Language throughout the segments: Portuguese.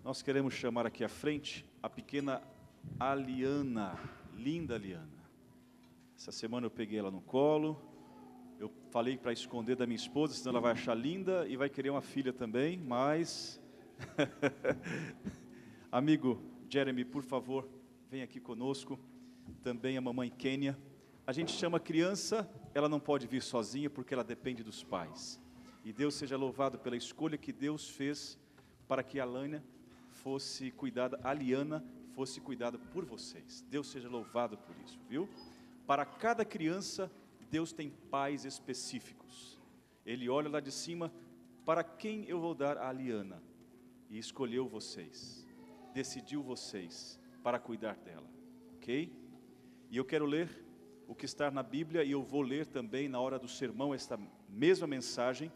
Nós queremos chamar aqui à frente a pequena Aliana, linda Aliana. Essa semana eu peguei ela no colo, eu falei para esconder da minha esposa, senão ela vai achar linda e vai querer uma filha também, mas... Amigo Jeremy, por favor, vem aqui conosco, também a mamãe Kênia. A gente chama a criança, ela não pode vir sozinha porque ela depende dos pais. E Deus seja louvado pela escolha que Deus fez para que a Aliana fosse cuidada por vocês. Deus seja louvado por isso, viu? Para cada criança, Deus tem pais específicos. Ele olha lá de cima, para quem eu vou dar a Aliana? E escolheu vocês, decidiu vocês para cuidar dela, ok? E eu quero ler o que está na Bíblia, e eu vou ler também na hora do sermão esta mesma mensagem,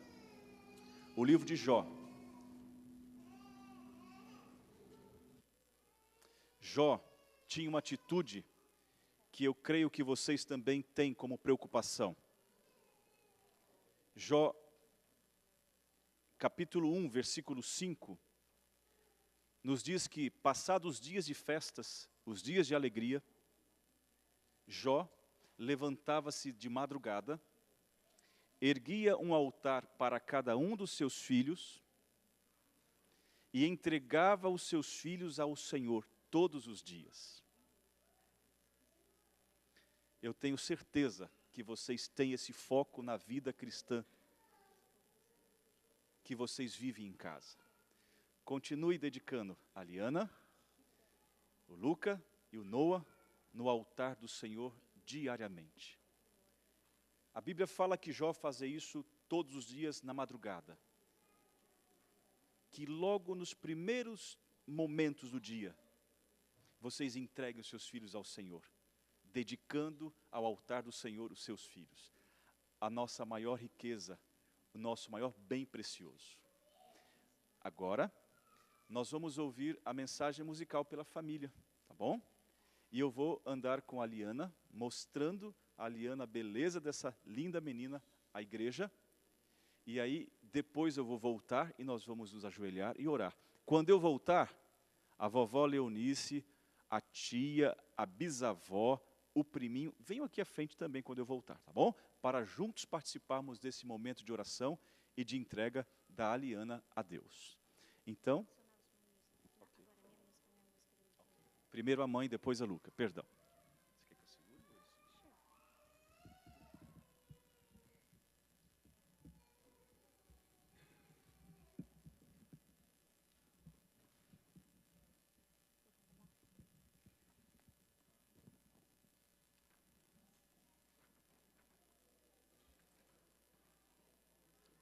o livro de Jó. Jó tinha uma atitude que eu creio que vocês também têm como preocupação. Jó, capítulo 1, versículo 5, nos diz que, passados os dias de festas, os dias de alegria, Jó levantava-se de madrugada, erguia um altar para cada um dos seus filhos e entregava os seus filhos ao Senhor todos os dias. Eu tenho certeza que vocês têm esse foco na vida cristã que vocês vivem em casa. Continue dedicando a Liana, o Luca e o Noah no altar do Senhor diariamente. A Bíblia fala que Jó fazia isso todos os dias na madrugada. Que logo nos primeiros momentos do dia, vocês entreguem os seus filhos ao Senhor, dedicando ao altar do Senhor os seus filhos. A nossa maior riqueza, o nosso maior bem precioso. Agora, nós vamos ouvir a mensagem musical pela família, tá bom? E eu vou andar com a Liana, mostrando a Liana a beleza dessa linda menina à igreja. E aí, depois eu vou voltar e nós vamos nos ajoelhar e orar. Quando eu voltar, a vovó Leonice, a tia, a bisavó, o priminho, venham aqui à frente também quando eu voltar, tá bom? Para juntos participarmos desse momento de oração e de entrega da Aliana a Deus. Então, primeiro a mãe, depois a Luca, perdão. Você quer que eu segure?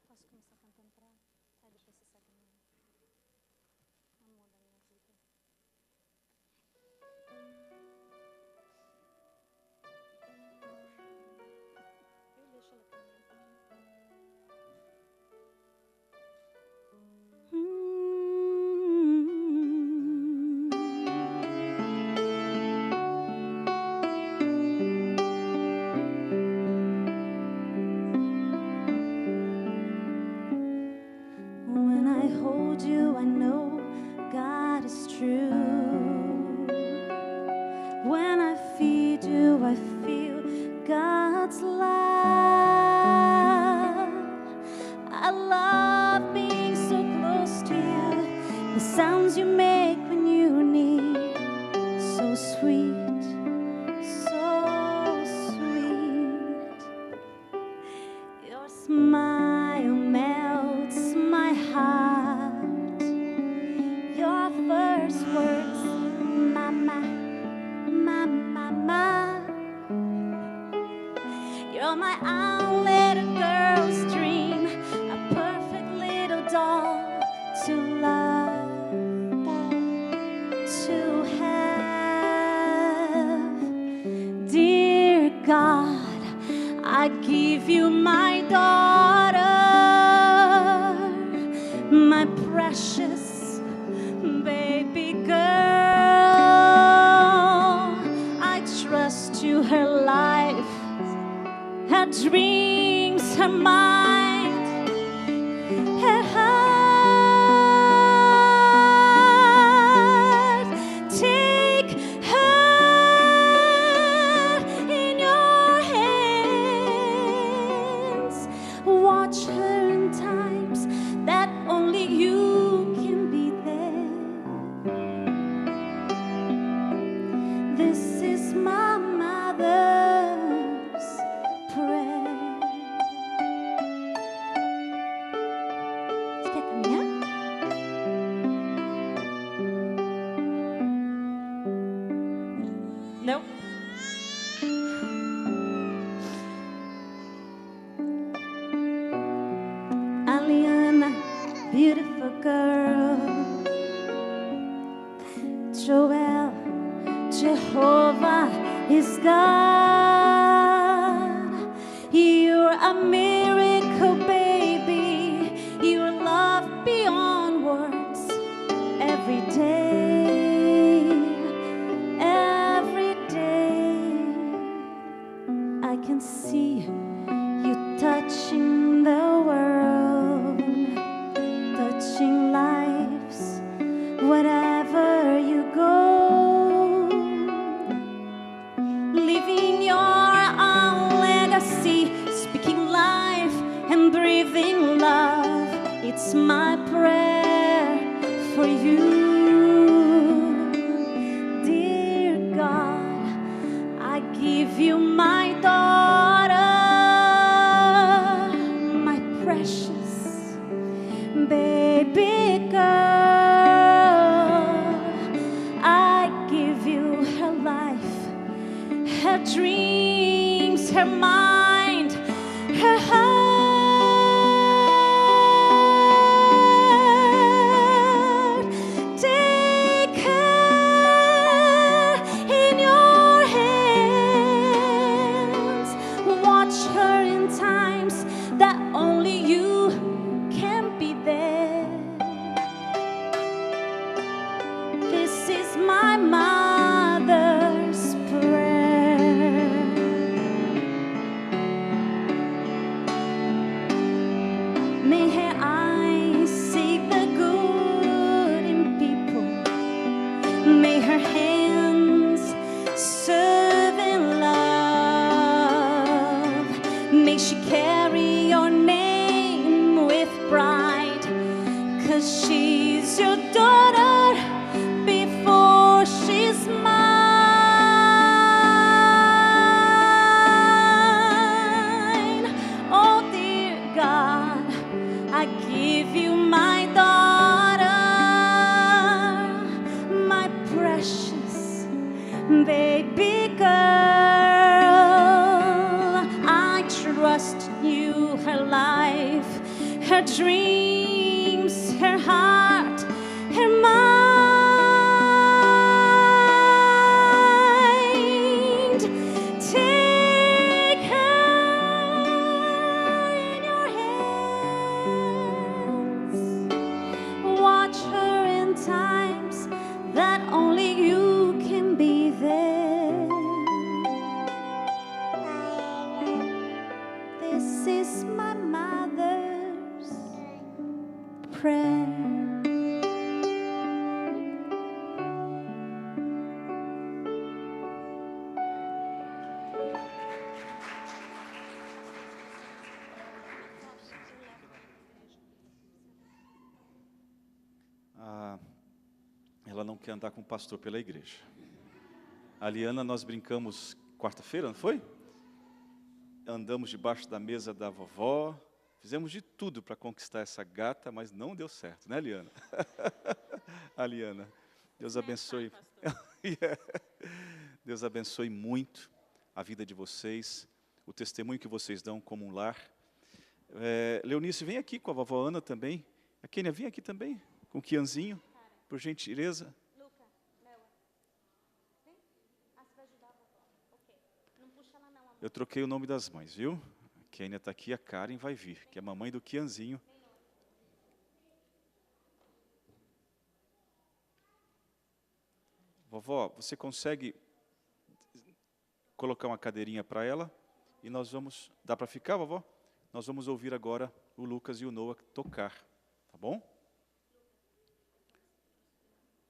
Posso começar cantando para ela? Aí depois você segue a minha. Amor da minha vida. Eu deixo ela caminhar também. When I hold you, I know God is true. When I feed you, I feel God's love. I love being so close to you. The sounds you make when you need, so sweet, so sweet. Your smile melts my heart. Your first words, mama, mama, mama. You're my own little girl's dream, a perfect little doll to love, to have. Dear God, I give you my daughter, my precious baby girl. I trust you her life, her dreams, her mind, her heart. watch her in times that only you can be there. This is my mother's prayer. Você quer caminhar? Não? Aliana, beautiful girl. Joel, Jehovah is God. You're a miracle, baby. You're love beyond words. Every day, every day, I can see you touching the world, touching lives, wherever you go, leaving your own legacy, speaking life and breathing love. It's my prayer for you. Dear God, I give you my daughter, my precious baby girl. I give you her life, her dreams, her mind, her heart. Take her in your hands. Watch her in times that only you can be there. This is my mother's prayer. May her eyes see the good in people. May her hands serve in love. May she carry your name with pride, 'cause she's your daughter before she's mine. Oh dear God, I give you my daughter, my precious baby girl. I trust you, her life, her dreams, her heart, her mind. Take her in your hands. Watch her in times that only you can be there. This is my mother's prayer. Ah, ela não quer andar com o pastor pela igreja. A Liana, nós brincamos quarta-feira, não foi? Andamos debaixo da mesa da vovó, fizemos de tudo para conquistar essa gata, mas não deu certo, né, Liana? A Liana, Deus abençoe. Yeah. Deus abençoe muito a vida de vocês, o testemunho que vocês dão como um lar. Leonice, vem aqui com a vovó Ana também. A Kênia, vem aqui também, com o Kianzinho, por gentileza. Luca, Mel, vem. Ah, você vai ajudar a vovó. Ok. Não puxa ela não, amor. Eu troquei o nome das mães, viu? A Kênia está aqui, a Karen vai vir, que é a mamãe do Kianzinho. Vovó, você consegue colocar uma cadeirinha para ela? E nós vamos... Dá para ficar, vovó? Nós vamos ouvir agora o Lucas e o Noah tocar, tá bom?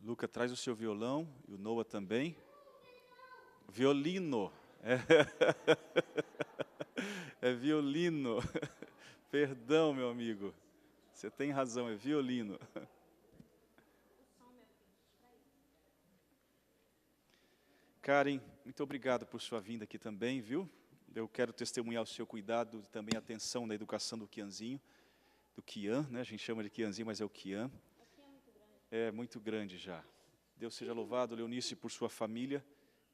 Luca, traz o seu violão, e o Noah também. Violino. É violino. Perdão, meu amigo. Você tem razão, é violino. Karen, muito obrigado por sua vinda aqui também, viu? Eu quero testemunhar o seu cuidado e também a atenção na educação do Kianzinho, do Kian, né? A gente chama de Kianzinho, mas é o Kian. É muito grande já. Deus seja louvado, Leonice, por sua família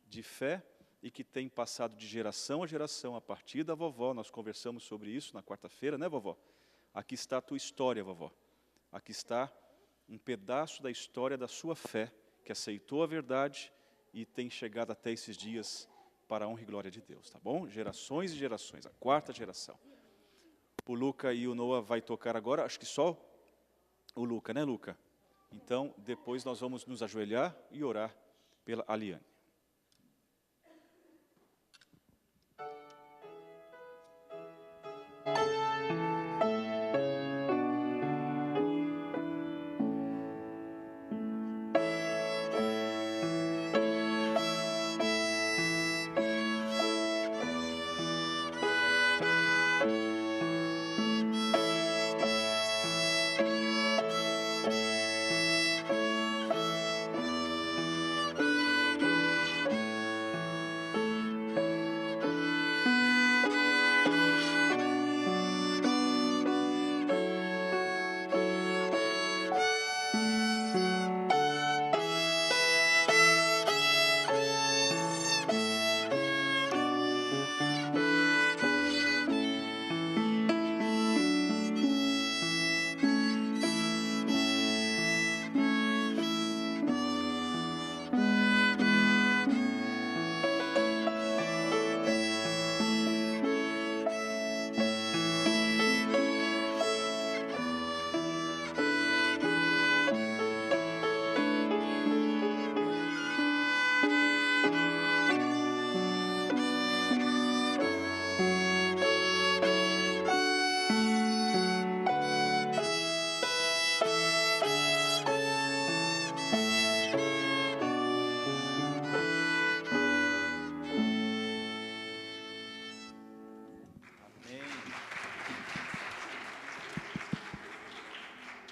de fé e que tem passado de geração a geração a partir da vovó. Nós conversamos sobre isso na quarta-feira, né, vovó? Aqui está a tua história, vovó. Aqui está um pedaço da história da sua fé, que aceitou a verdade e tem chegado até esses dias para a honra e glória de Deus, tá bom? Gerações e gerações, a quarta geração. O Luca e o Noah vai tocar agora, acho que só o Luca, né, Luca? Então, depois nós vamos nos ajoelhar e orar pela Aliane.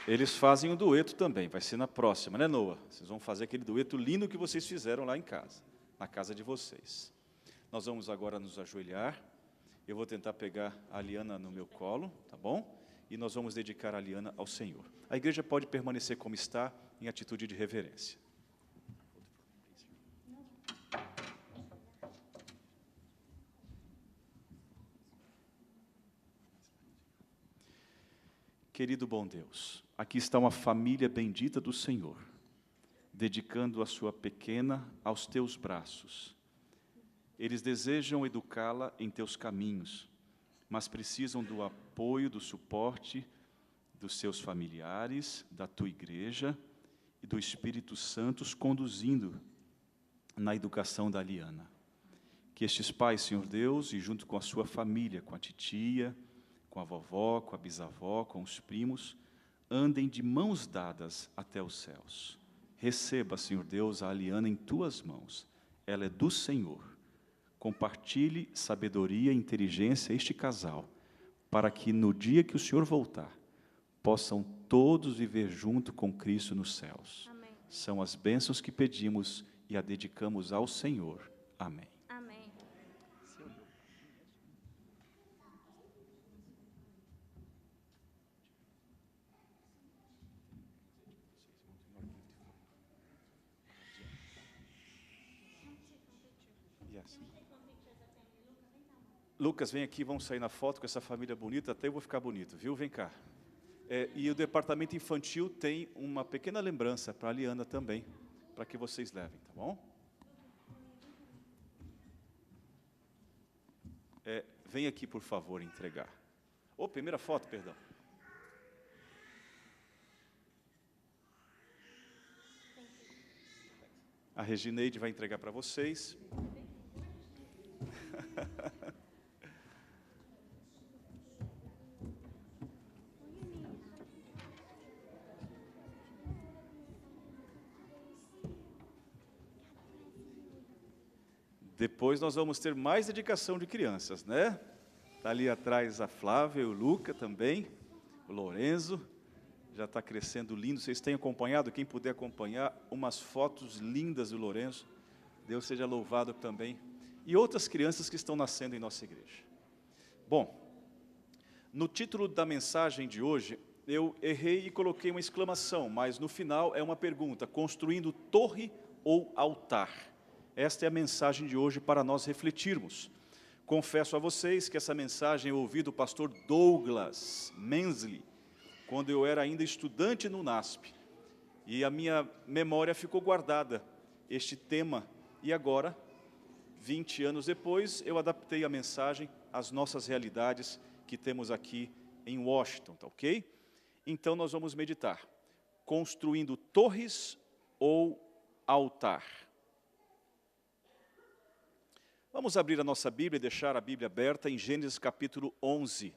Eles fazem um dueto também, vai ser na próxima, né, Noah? Vocês vão fazer aquele dueto lindo que vocês fizeram lá em casa, na casa de vocês. Nós vamos agora nos ajoelhar. Eu vou tentar pegar a Aliana no meu colo, tá bom? E nós vamos dedicar a Aliana ao Senhor. A igreja pode permanecer como está, em atitude de reverência. Querido bom Deus, aqui está uma família bendita do Senhor, dedicando a sua pequena aos teus braços. Eles desejam educá-la em teus caminhos, mas precisam do apoio, do suporte dos seus familiares, da tua igreja e do Espírito Santo os conduzindo na educação da Aliana. Que estes pais, Senhor Deus, e junto com a sua família, com a titia, com a vovó, com a bisavó, com os primos, andem de mãos dadas até os céus. Receba, Senhor Deus, a Aliana em tuas mãos. Ela é do Senhor. Compartilhe sabedoria e inteligência a este casal, para que no dia que o Senhor voltar, possam todos viver junto com Cristo nos céus. Amém. São as bênçãos que pedimos e a dedicamos ao Senhor. Amém. Amém. Yes. Lucas, vem aqui, vamos sair na foto com essa família bonita, até eu vou ficar bonito, viu? Vem cá. E o departamento infantil tem uma pequena lembrança para a Aliana também, para que vocês levem, tá bom? Vem aqui, por favor, entregar. Primeira foto, perdão. A Regineide vai entregar para vocês. Depois nós vamos ter mais dedicação de crianças, né? Está ali atrás a Flávia e o Luca também, o Lorenzo, já está crescendo lindo. Vocês têm acompanhado, quem puder acompanhar, umas fotos lindas do Lorenzo. Deus seja louvado também. E outras crianças que estão nascendo em nossa igreja. Bom, no título da mensagem de hoje, eu errei e coloquei uma exclamação, mas no final é uma pergunta: construindo torre ou altar? Esta é a mensagem de hoje para nós refletirmos. Confesso a vocês que essa mensagem eu ouvi do pastor Douglas Mensley, quando eu era ainda estudante no NASP. E a minha memória ficou guardada, este tema. E agora, 20 anos depois, eu adaptei a mensagem às nossas realidades que temos aqui em Washington, tá ok? Então nós vamos meditar. Construindo torres ou altar? Vamos abrir a nossa Bíblia e deixar a Bíblia aberta em Gênesis capítulo 11.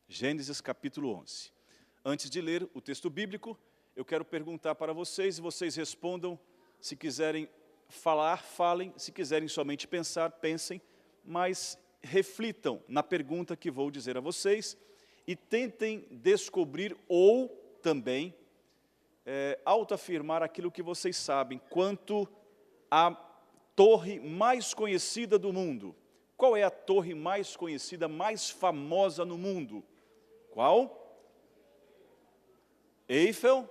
Gênesis capítulo 11. Antes de ler o texto bíblico, eu quero perguntar para vocês, e vocês respondam. Se quiserem falar, falem. Se quiserem somente pensar, pensem. Mas reflitam na pergunta que vou dizer a vocês e tentem descobrir ou também autoafirmar aquilo que vocês sabem quanto a torre mais conhecida do mundo. Qual é a torre mais conhecida, mais famosa no mundo? Qual? Eiffel,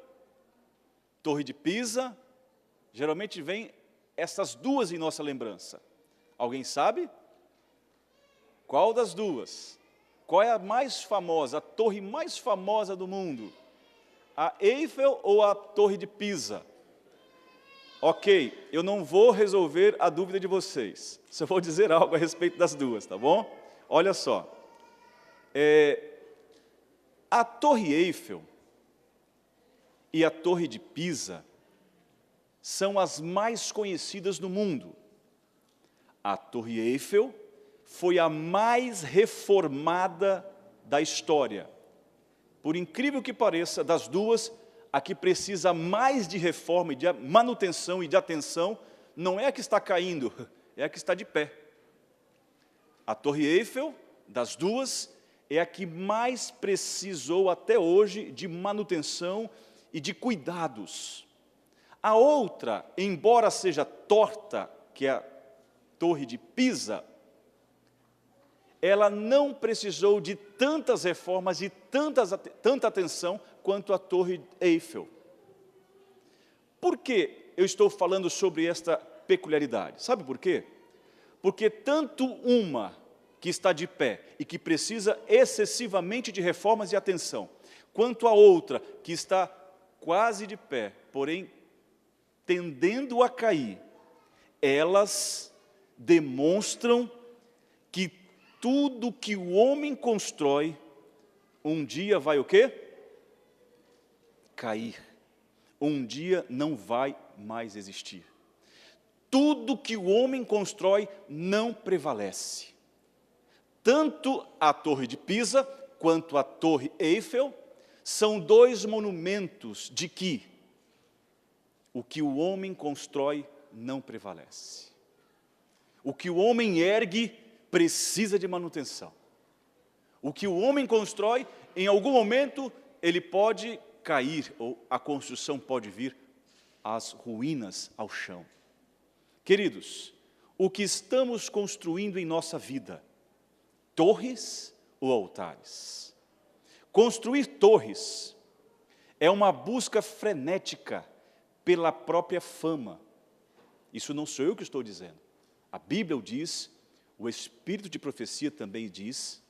Torre de Pisa. Geralmente vem essas duas em nossa lembrança. Alguém sabe? Qual das duas? Qual é a mais famosa, a torre mais famosa do mundo? A Eiffel ou a Torre de Pisa? Ok, eu não vou resolver a dúvida de vocês. Só vou dizer algo a respeito das duas, tá bom? Olha só. A Torre Eiffel e a Torre de Pisa são as mais conhecidas no mundo. A Torre Eiffel foi a mais reformada da história. Por incrível que pareça, das duas, a que precisa mais de reforma, e de manutenção e de atenção, não é a que está caindo, é a que está de pé. A Torre Eiffel, das duas, é a que mais precisou até hoje de manutenção e de cuidados. A outra, embora seja torta, que é a Torre de Pisa, ela não precisou de tantas reformas e tanta atenção quanto a Torre Eiffel. Por que eu estou falando sobre esta peculiaridade? Sabe por quê? Porque tanto uma que está de pé e que precisa excessivamente de reformas e atenção, quanto a outra que está quase de pé, porém tendendo a cair, elas demonstram que tudo que o homem constrói, um dia vai o quê? Cair. Um dia não vai mais existir. Tudo que o homem constrói não prevalece. Tanto a Torre de Pisa quanto a Torre Eiffel são dois monumentos de que o que o homem constrói não prevalece. O que o homem ergue precisa de manutenção. O que o homem constrói, em algum momento, ele pode cair, ou a construção pode vir às ruínas, ao chão. Queridos, o que estamos construindo em nossa vida? Torres ou altares? Construir torres é uma busca frenética pela própria fama. Isso não sou eu que estou dizendo. A Bíblia o diz, o Espírito de profecia também diz,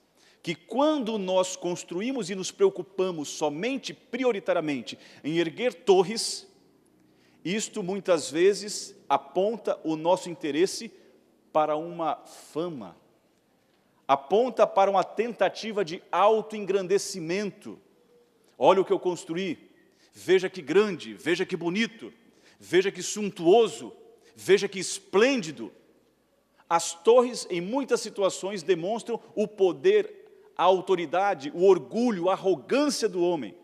que quando nós construímos e nos preocupamos somente, prioritariamente, em erguer torres, isto muitas vezes aponta o nosso interesse para uma fama, aponta para uma tentativa de autoengrandecimento. Olha o que eu construí, veja que grande, veja que bonito, veja que suntuoso, veja que esplêndido. As torres, em muitas situações, demonstram o poder, a autoridade, o orgulho, a arrogância do homem.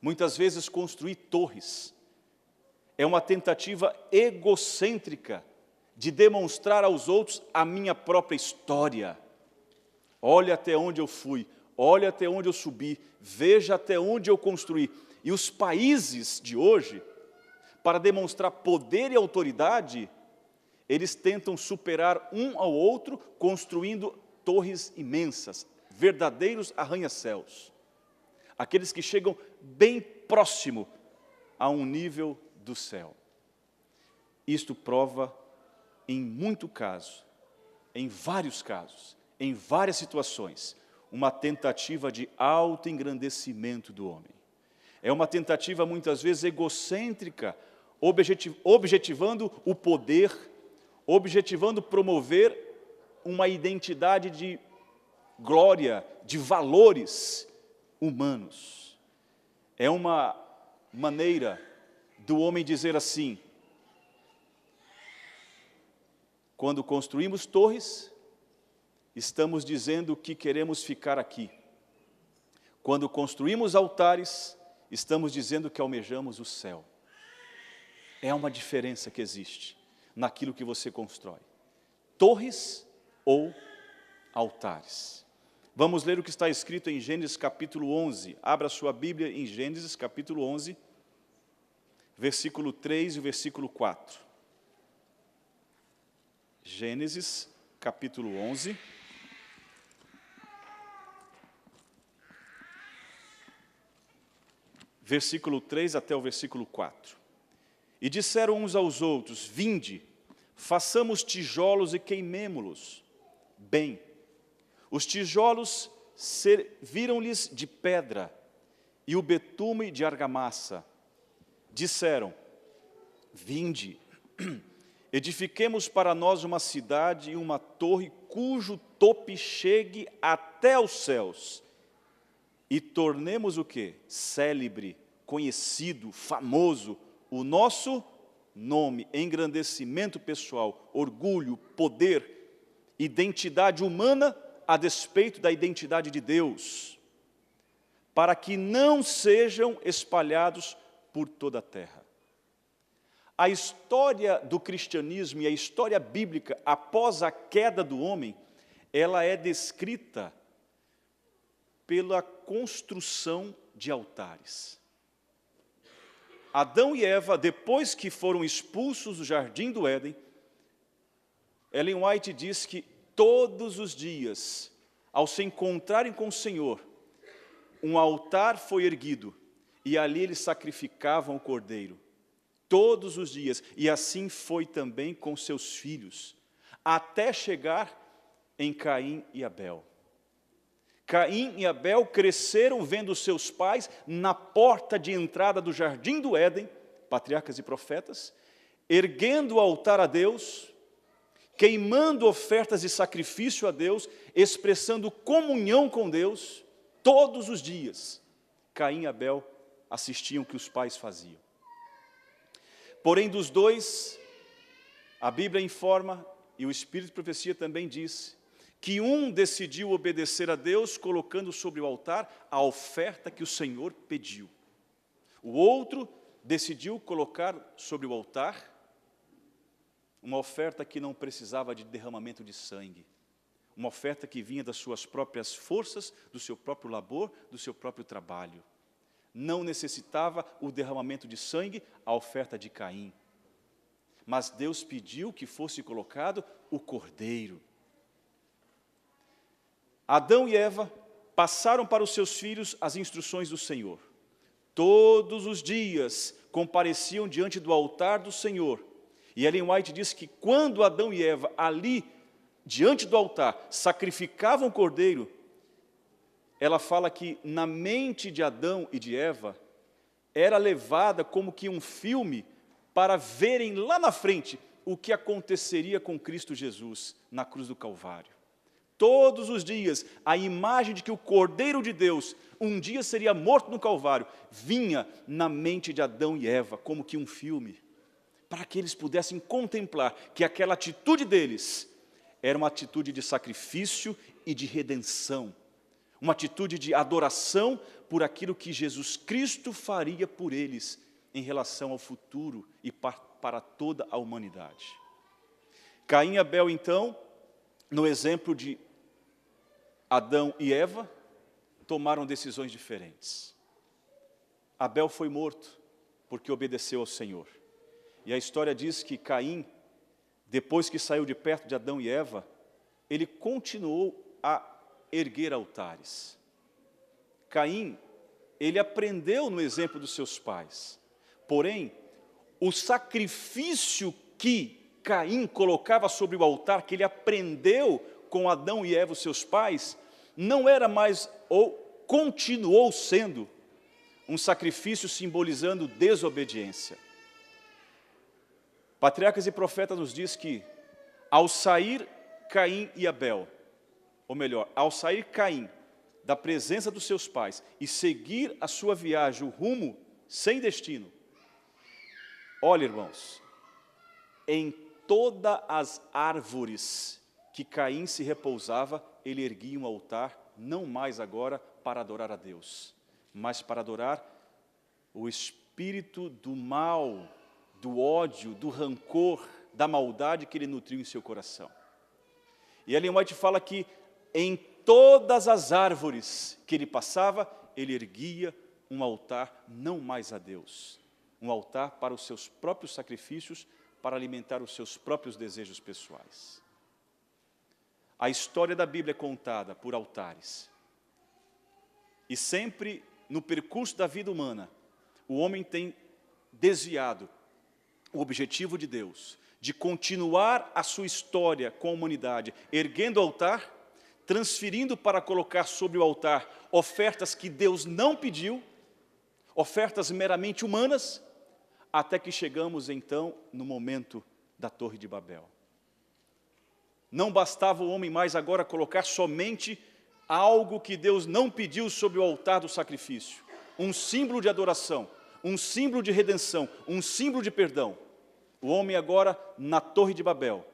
Muitas vezes construir torres é uma tentativa egocêntrica de demonstrar aos outros a minha própria história, Olha até onde eu fui, olha até onde eu subi, veja até onde eu construí. E os países de hoje, para demonstrar poder e autoridade, eles tentam superar um ao outro, construindo torres imensas, verdadeiros arranha-céus. Aqueles que chegam bem próximo a um nível do céu. Isto prova, em muito caso, em vários casos, em várias situações, uma tentativa de autoengrandecimento do homem. É uma tentativa, muitas vezes, egocêntrica, objetivando o poder, objetivando promover uma identidade de glória, de valores humanos. É uma maneira do homem dizer assim: quando construímos torres, estamos dizendo que queremos ficar aqui. Quando construímos altares, estamos dizendo que almejamos o céu. É uma diferença que existe naquilo que você constrói. Torres ou altares. Vamos ler o que está escrito em Gênesis capítulo 11. Abra sua Bíblia em Gênesis capítulo 11, versículo 3 e o versículo 4. Gênesis capítulo 11. Versículo 3 até o versículo 4. E disseram uns aos outros: vinde, façamos tijolos e queimemo-los. Bem, os tijolos serviram-lhes de pedra, e o betume de argamassa. Disseram: vinde, edifiquemos para nós uma cidade e uma torre cujo tope chegue até aos céus, e tornemos o quê? Célebre, conhecido, famoso, o nosso nome, engrandecimento pessoal, orgulho, poder, identidade humana a despeito da identidade de Deus, para que não sejam espalhados por toda a terra. A história do cristianismo e a história bíblica após a queda do homem, ela é descrita pela construção de altares. Adão e Eva, depois que foram expulsos do jardim do Éden, Ellen White diz que todos os dias, ao se encontrarem com o Senhor, um altar foi erguido e ali eles sacrificavam o cordeiro. Todos os dias, e assim foi também com seus filhos, até chegar em Caim e Abel. Caim e Abel cresceram vendo seus pais na porta de entrada do jardim do Éden, patriarcas e profetas, erguendo o altar a Deus, queimando ofertas de sacrifício a Deus, expressando comunhão com Deus, todos os dias. Caim e Abel assistiam o que os pais faziam. Porém, dos dois, a Bíblia informa, e o Espírito de Profecia também diz, que um decidiu obedecer a Deus, colocando sobre o altar a oferta que o Senhor pediu. O outro decidiu colocar sobre o altar uma oferta que não precisava de derramamento de sangue. Uma oferta que vinha das suas próprias forças, do seu próprio labor, do seu próprio trabalho. Não necessitava o derramamento de sangue, a oferta de Caim. Mas Deus pediu que fosse colocado o cordeiro. Adão e Eva passaram para os seus filhos as instruções do Senhor. Todos os dias compareciam diante do altar do Senhor. E Ellen White diz que quando Adão e Eva ali, diante do altar, sacrificavam o cordeiro, ela fala que na mente de Adão e de Eva, era levada como que um filme para verem lá na frente o que aconteceria com Cristo Jesus na cruz do Calvário. Todos os dias, a imagem de que o Cordeiro de Deus um dia seria morto no Calvário, vinha na mente de Adão e Eva como que um filme, para que eles pudessem contemplar que aquela atitude deles era uma atitude de sacrifício e de redenção, uma atitude de adoração por aquilo que Jesus Cristo faria por eles em relação ao futuro e para toda a humanidade. Caim e Abel, então, no exemplo de Adão e Eva tomaram decisões diferentes. Abel foi morto porque obedeceu ao Senhor. E a história diz que Caim, depois que saiu de perto de Adão e Eva, ele continuou a erguer altares. Caim, ele aprendeu no exemplo dos seus pais. Porém, o sacrifício que Caim colocava sobre o altar, que ele aprendeu com Adão e Eva, os seus pais, não era mais, ou continuou sendo, um sacrifício simbolizando desobediência. Patriarcas e Profetas nos diz que, ao sair Caim e Abel, ou melhor, ao sair Caim da presença dos seus pais e seguir a sua viagem, o rumo sem destino, olha, irmãos, em todas as árvores que Caim se repousava, ele erguia um altar, não mais agora para adorar a Deus, mas para adorar o espírito do mal, do ódio, do rancor, da maldade que ele nutriu em seu coração. E Ellen White fala que em todas as árvores que ele passava, ele erguia um altar não mais a Deus, um altar para os seus próprios sacrifícios, para alimentar os seus próprios desejos pessoais. A história da Bíblia é contada por altares. E sempre, no percurso da vida humana, o homem tem desviado o objetivo de Deus, de continuar a sua história com a humanidade, erguendo o altar, transferindo para colocar sobre o altar ofertas que Deus não pediu, ofertas meramente humanas, até que chegamos então no momento da Torre de Babel. Não bastava o homem mais agora colocar somente algo que Deus não pediu sobre o altar do sacrifício, um símbolo de adoração, um símbolo de redenção, um símbolo de perdão. O homem agora, na Torre de Babel,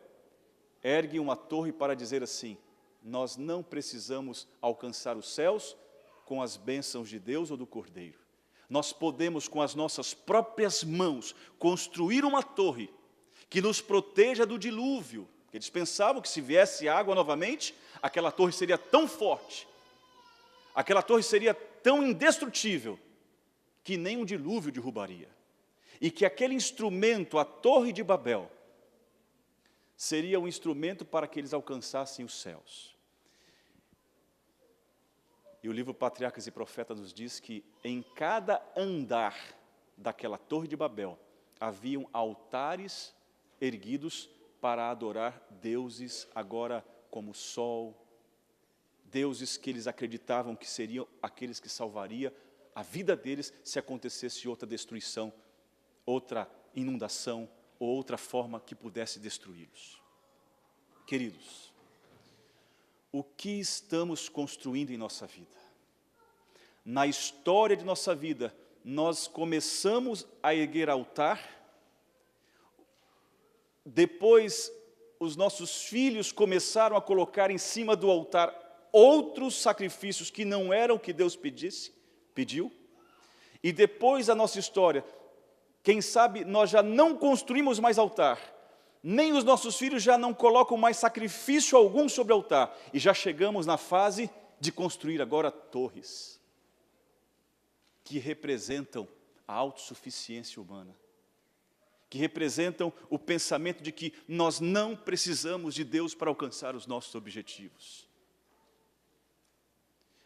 ergue uma torre para dizer assim: nós não precisamos alcançar os céus com as bênçãos de Deus ou do Cordeiro. Nós podemos, com as nossas próprias mãos, construir uma torre que nos proteja do dilúvio. Eles pensavam que se viesse água novamente, aquela torre seria tão forte, aquela torre seria tão indestrutível, que nem um dilúvio derrubaria. E que aquele instrumento, a Torre de Babel, seria um instrumento para que eles alcançassem os céus. E o livro Patriarcas e Profetas nos diz que em cada andar daquela Torre de Babel, haviam altares erguidos para adorar deuses agora como o sol, deuses que eles acreditavam que seriam aqueles que salvaria a vida deles se acontecesse outra destruição, outra inundação ou outra forma que pudesse destruí-los. Queridos, o que estamos construindo em nossa vida? Na história de nossa vida, nós começamos a erguer altar, depois os nossos filhos começaram a colocar em cima do altar outros sacrifícios que não eram o que Deus pediu, e depois a nossa história, quem sabe nós já não construímos mais altar, nem os nossos filhos já não colocam mais sacrifício algum sobre o altar, e já chegamos na fase de construir agora torres, que representam a autossuficiência humana, que representam o pensamento de que nós não precisamos de Deus para alcançar os nossos objetivos.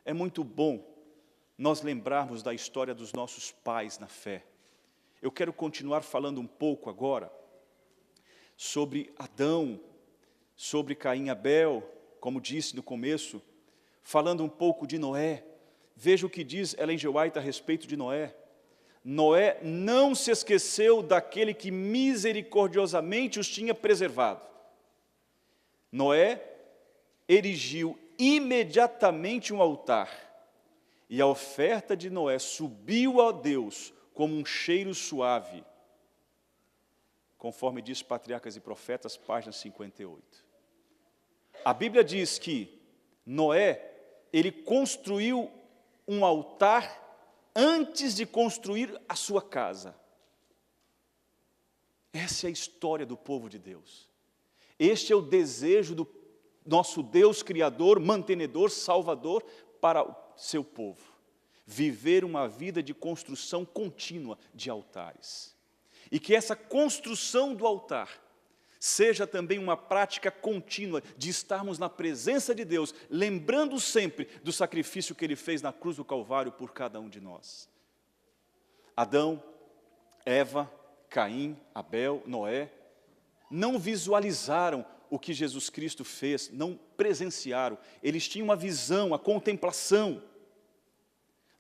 É muito bom nós lembrarmos da história dos nossos pais na fé. Eu quero continuar falando um pouco agora sobre Adão, sobre Caim e Abel, como disse no começo, falando um pouco de Noé. Veja o que diz Ellen G. White a respeito de Noé. Noé não se esqueceu daquele que misericordiosamente os tinha preservado. Noé erigiu imediatamente um altar, e a oferta de Noé subiu a Deus como um cheiro suave, conforme diz Patriarcas e Profetas, página 58. A Bíblia diz que Noé, ele construiu um altar antes de construir a sua casa. Essa é a história do povo de Deus. Este é o desejo nosso Deus Criador, mantenedor, Salvador para o seu povo. Viver uma vida de construção contínua de altares. E que essa construção do altar seja também uma prática contínua de estarmos na presença de Deus, lembrando sempre do sacrifício que Ele fez na cruz do Calvário por cada um de nós. Adão, Eva, Caim, Abel, Noé, não visualizaram o que Jesus Cristo fez, não presenciaram, eles tinham uma visão, a contemplação.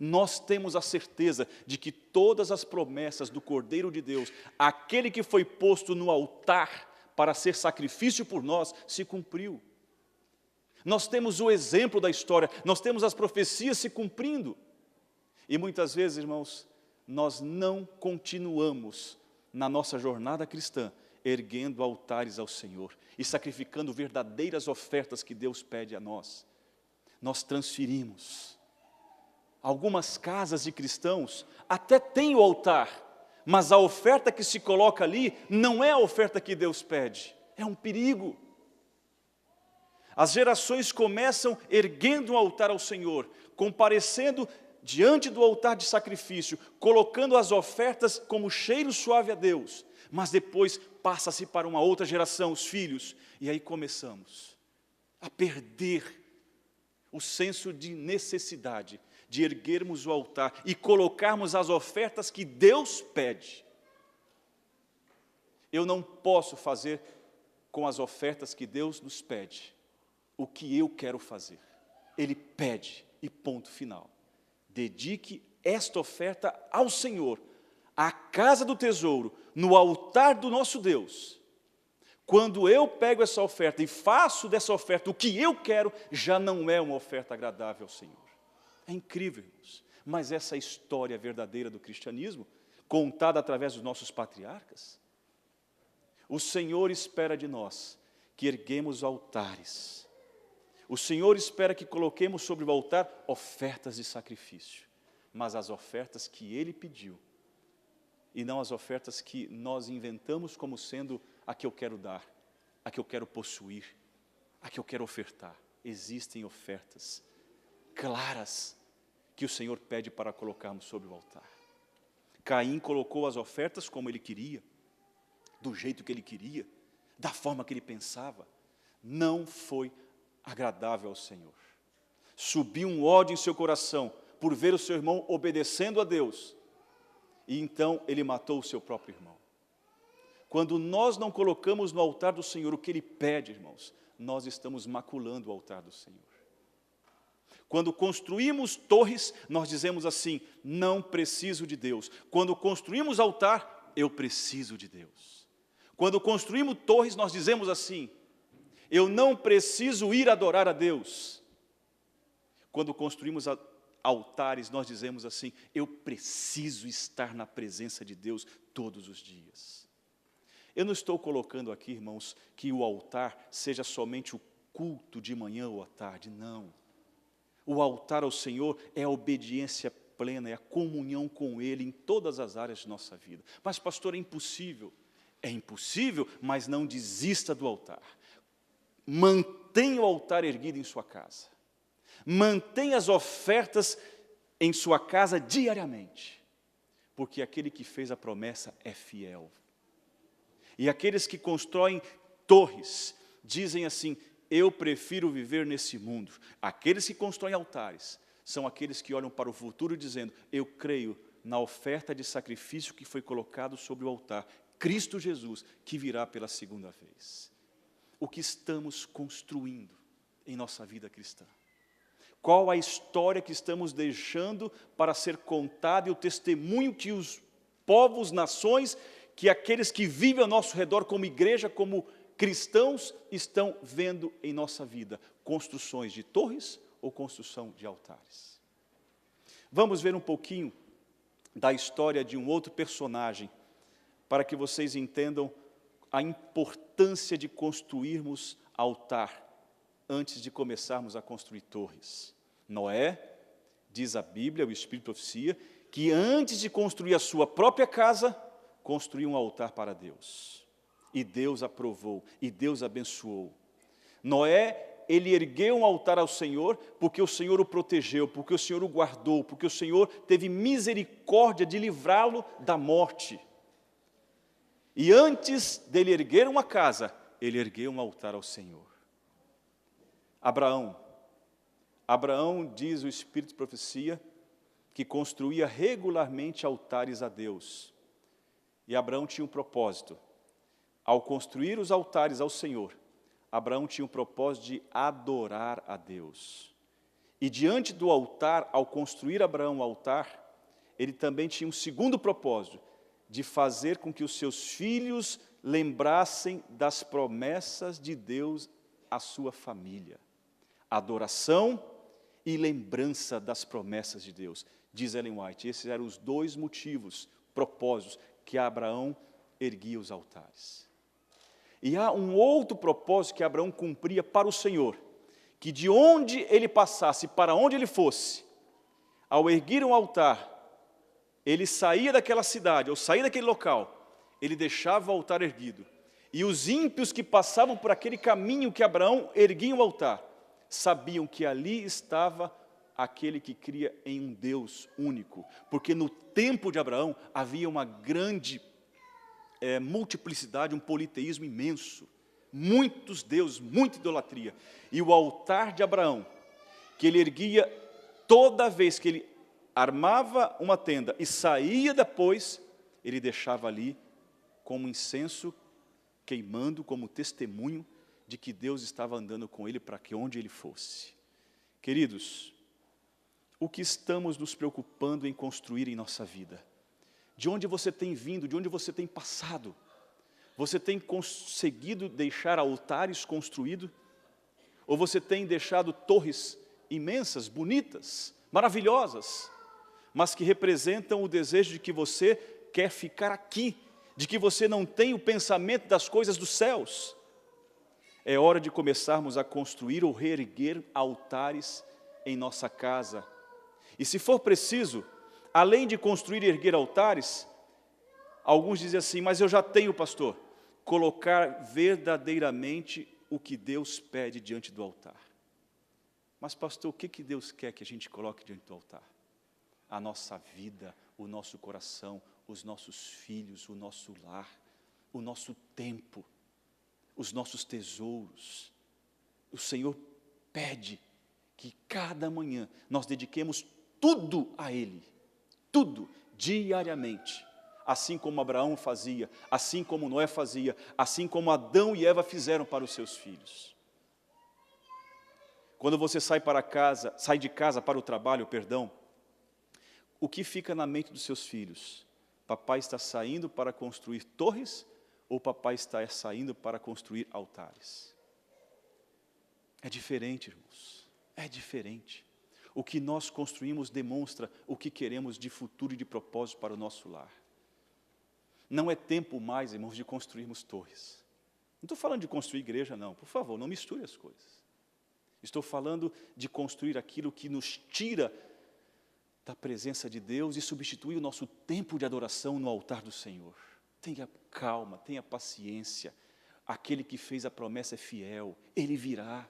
Nós temos a certeza de que todas as promessas do Cordeiro de Deus, aquele que foi posto no altar para ser sacrifício por nós, se cumpriu. Nós temos o exemplo da história, nós temos as profecias se cumprindo. E muitas vezes, irmãos, nós não continuamos na nossa jornada cristã, erguendo altares ao Senhor e sacrificando verdadeiras ofertas que Deus pede a nós. Nós transferimos. Algumas casas de cristãos até têm o altar, mas a oferta que se coloca ali não é a oferta que Deus pede. É um perigo. As gerações começam erguendo um altar ao Senhor, comparecendo diante do altar de sacrifício, colocando as ofertas como cheiro suave a Deus, mas depois passa-se para uma outra geração, os filhos, e aí começamos a perder o senso de necessidade de erguermos o altar e colocarmos as ofertas que Deus pede. Eu não posso fazer com as ofertas que Deus nos pede o que eu quero fazer. Ele pede e ponto final. Dedique esta oferta ao Senhor, à casa do tesouro, no altar do nosso Deus. Quando eu pego essa oferta e faço dessa oferta o que eu quero, já não é uma oferta agradável ao Senhor. É incrível, irmãos, mas essa história verdadeira do cristianismo, contada através dos nossos patriarcas, o Senhor espera de nós que erguemos altares. O Senhor espera que coloquemos sobre o altar ofertas de sacrifício, mas as ofertas que Ele pediu, e não as ofertas que nós inventamos como sendo a que eu quero dar, a que eu quero possuir, a que eu quero ofertar. Existem ofertas claras que o Senhor pede para colocarmos sobre o altar. Caim colocou as ofertas como ele queria, do jeito que ele queria, da forma que ele pensava. Não foi agradável ao Senhor. Subiu um ódio em seu coração por ver o seu irmão obedecendo a Deus, e então ele matou o seu próprio irmão. Quando nós não colocamos no altar do Senhor o que Ele pede, irmãos, nós estamos maculando o altar do Senhor. Quando construímos torres, nós dizemos assim, não preciso de Deus. Quando construímos altar, eu preciso de Deus. Quando construímos torres, nós dizemos assim, eu não preciso ir adorar a Deus. Quando construímos altares, nós dizemos assim, eu preciso estar na presença de Deus todos os dias. Eu não estou colocando aqui, irmãos, que o altar seja somente o culto de manhã ou à tarde, não. O altar ao Senhor é a obediência plena, é a comunhão com Ele em todas as áreas de nossa vida. Mas, pastor, é impossível. É impossível, mas não desista do altar. Mantenha o altar erguido em sua casa. Mantenha as ofertas em sua casa diariamente. Porque aquele que fez a promessa é fiel. E aqueles que constroem torres, dizem assim, eu prefiro viver nesse mundo. Aqueles que constroem altares, são aqueles que olham para o futuro dizendo, eu creio na oferta de sacrifício que foi colocado sobre o altar, Cristo Jesus, que virá pela segunda vez. O que estamos construindo em nossa vida cristã? Qual a história que estamos deixando para ser contada e o testemunho que os povos, nações, que aqueles que vivem ao nosso redor como igreja, como cristãos, estão vendo em nossa vida? Construções de torres ou construção de altares? Vamos ver um pouquinho da história de um outro personagem, para que vocês entendam a importância de construirmos altar antes de começarmos a construir torres. Noé, diz a Bíblia, o Espírito profecia, que antes de construir a sua própria casa, construiu um altar para Deus. E Deus aprovou, e Deus abençoou. Noé ele ergueu um altar ao Senhor porque o Senhor o protegeu, porque o Senhor o guardou, porque o Senhor teve misericórdia de livrá-lo da morte. E antes dele erguer uma casa, ele ergueu um altar ao Senhor. Abraão, diz o Espírito de profecia, que construía regularmente altares a Deus. E Abraão tinha um propósito. Ao construir os altares ao Senhor, Abraão tinha um propósito de adorar a Deus. E diante do altar, ao construir Abraão o altar, ele também tinha um segundo propósito, de fazer com que os seus filhos lembrassem das promessas de Deus à sua família. Adoração e lembrança das promessas de Deus. Diz Ellen White, esses eram os dois motivos, propósitos, que Abraão erguia os altares. E há um outro propósito que Abraão cumpria para o Senhor, que de onde ele passasse, para onde ele fosse, ao erguer um altar, ele saía daquela cidade, ou saía daquele local, ele deixava o altar erguido. E os ímpios que passavam por aquele caminho que Abraão erguia um altar, sabiam que ali estava aquele que cria em um Deus único. Porque no tempo de Abraão havia uma grande multiplicidade, um politeísmo imenso. Muitos deuses, muita idolatria. E o altar de Abraão, que ele erguia toda vez que ele armava uma tenda e saía depois, ele deixava ali como incenso queimando, como testemunho de que Deus estava andando com ele para que onde ele fosse. Queridos, o que estamos nos preocupando em construir em nossa vida? De onde você tem vindo, de onde você tem passado? Você tem conseguido deixar altares construídos? Ou você tem deixado torres imensas, bonitas, maravilhosas, mas que representam o desejo de que você quer ficar aqui, de que você não tem o pensamento das coisas dos céus? É hora de começarmos a construir ou reerguer altares em nossa casa. E se for preciso, além de construir e erguer altares, alguns dizem assim, mas eu já tenho, pastor, colocar verdadeiramente o que Deus pede diante do altar. Mas pastor, o que Deus quer que a gente coloque diante do altar? A nossa vida, o nosso coração, os nossos filhos, o nosso lar, o nosso tempo, os nossos tesouros. O Senhor pede que cada manhã nós dediquemos tudo a Ele, tudo, diariamente, assim como Abraão fazia, assim como Noé fazia, assim como Adão e Eva fizeram para os seus filhos. Quando você sai de casa para o trabalho, o que fica na mente dos seus filhos? Papai está saindo para construir torres ou papai está saindo para construir altares? É diferente, irmãos, é diferente. O que nós construímos demonstra o que queremos de futuro e de propósito para o nosso lar. Não é tempo mais, irmãos, de construirmos torres. Não estou falando de construir igreja, não. Por favor, não misture as coisas. Estou falando de construir aquilo que nos tira da presença de Deus e substitui o nosso tempo de adoração no altar do Senhor. Tenha calma, tenha paciência. Aquele que fez a promessa é fiel, Ele virá.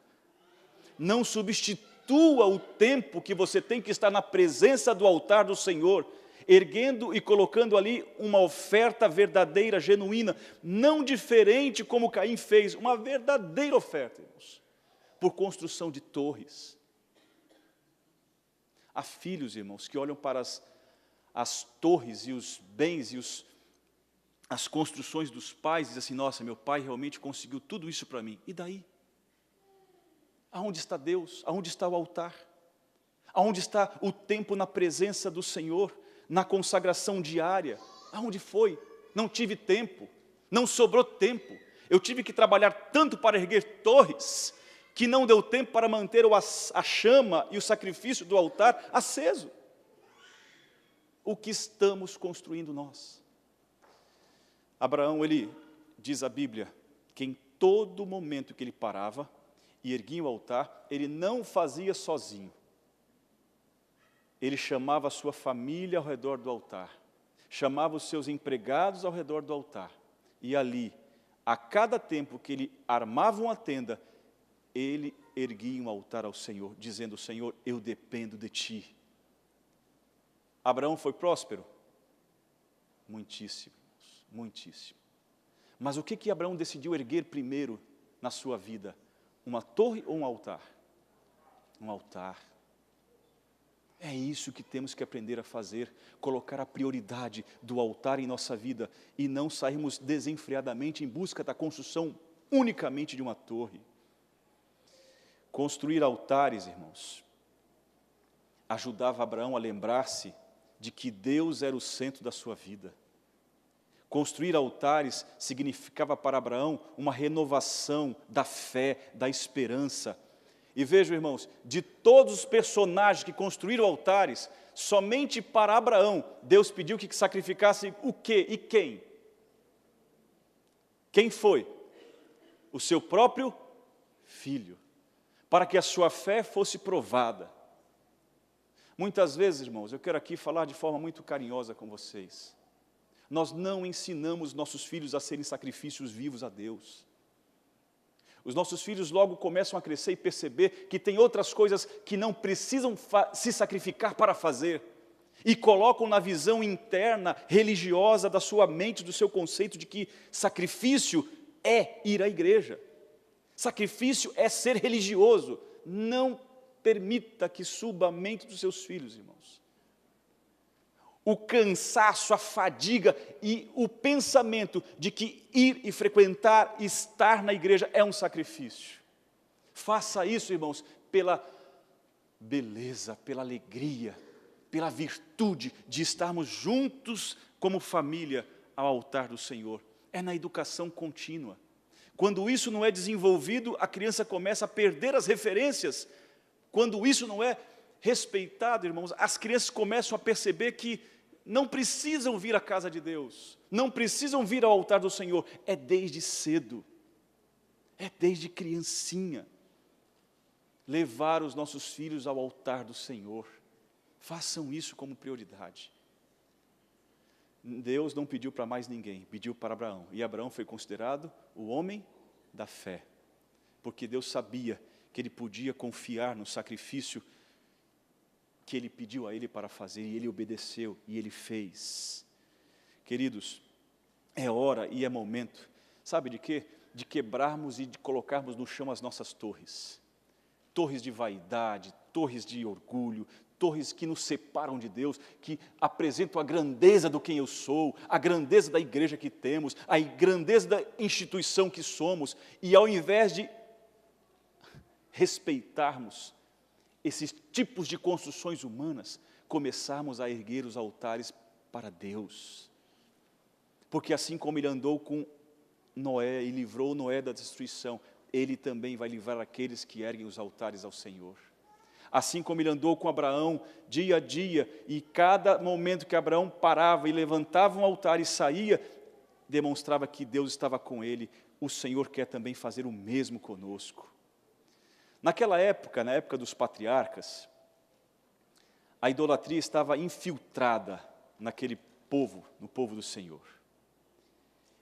Não substitua o tempo que você tem que estar na presença do altar do Senhor, erguendo e colocando ali uma oferta verdadeira, genuína, não diferente como Caim fez, uma verdadeira oferta, irmãos, por construção de torres. Há filhos, irmãos, que olham para as torres e os bens e as construções dos pais e dizem assim, nossa, meu pai realmente conseguiu tudo isso para mim. E daí? Aonde está Deus? Aonde está o altar? Aonde está o tempo na presença do Senhor? Na consagração diária? Aonde foi? Não tive tempo, não sobrou tempo. Eu tive que trabalhar tanto para erguer torres, que não deu tempo para manter a chama e o sacrifício do altar aceso. O que estamos construindo nós? Abraão, ele diz a Bíblia, que em todo momento que ele parava e erguia o altar, ele não fazia sozinho. Ele chamava a sua família ao redor do altar, chamava os seus empregados ao redor do altar, e ali, a cada tempo que ele armava uma tenda, ele erguia um altar ao Senhor, dizendo: Senhor, eu dependo de Ti. Abraão foi próspero? Muitíssimo, muitíssimo. Mas o que Abraão decidiu erguer primeiro na sua vida? Uma torre ou um altar? Um altar. É isso que temos que aprender a fazer, colocar a prioridade do altar em nossa vida e não sairmos desenfreadamente em busca da construção unicamente de uma torre. Construir altares, irmãos, ajudava Abraão a lembrar-se de que Deus era o centro da sua vida. Construir altares significava para Abraão uma renovação da fé, da esperança. E vejam, irmãos, de todos os personagens que construíram altares, somente para Abraão, Deus pediu que sacrificasse o quê e quem? Quem foi? O seu próprio filho, para que a sua fé fosse provada. Muitas vezes, irmãos, eu quero aqui falar de forma muito carinhosa com vocês. Nós não ensinamos nossos filhos a serem sacrifícios vivos a Deus. Os nossos filhos logo começam a crescer e perceber que tem outras coisas que não precisam se sacrificar para fazer. E colocam na visão interna, religiosa da sua mente, do seu conceito de que sacrifício é ir à igreja. Sacrifício é ser religioso. Não permita que suba a mente dos seus filhos, irmãos. O cansaço, a fadiga e o pensamento de que ir e frequentar, estar na igreja é um sacrifício. Faça isso, irmãos, pela beleza, pela alegria, pela virtude de estarmos juntos como família ao altar do Senhor. É na educação contínua. Quando isso não é desenvolvido, a criança começa a perder as referências. Quando isso não é respeitado, irmãos, as crianças começam a perceber que não precisam vir à casa de Deus, não precisam vir ao altar do Senhor, é desde cedo, é desde criancinha, levar os nossos filhos ao altar do Senhor. Façam isso como prioridade. Deus não pediu para mais ninguém, pediu para Abraão, e Abraão foi considerado o homem da fé, porque Deus sabia que ele podia confiar no sacrifício que ele pediu a ele para fazer, e ele obedeceu, e ele fez. Queridos, é hora e é momento, sabe de quê? De quebrarmos e de colocarmos no chão as nossas torres. Torres de vaidade, torres de orgulho, torres que nos separam de Deus, que apresentam a grandeza do quem eu sou, a grandeza da igreja que temos, a grandeza da instituição que somos, e ao invés de respeitarmos esses tipos de construções humanas, começarmos a erguer os altares para Deus. Porque assim como ele andou com Noé e livrou Noé da destruição, ele também vai livrar aqueles que erguem os altares ao Senhor. Assim como ele andou com Abraão dia a dia, e cada momento que Abraão parava e levantava um altar e saía, demonstrava que Deus estava com ele. O Senhor quer também fazer o mesmo conosco. Naquela época, na época dos patriarcas, a idolatria estava infiltrada naquele povo, no povo do Senhor.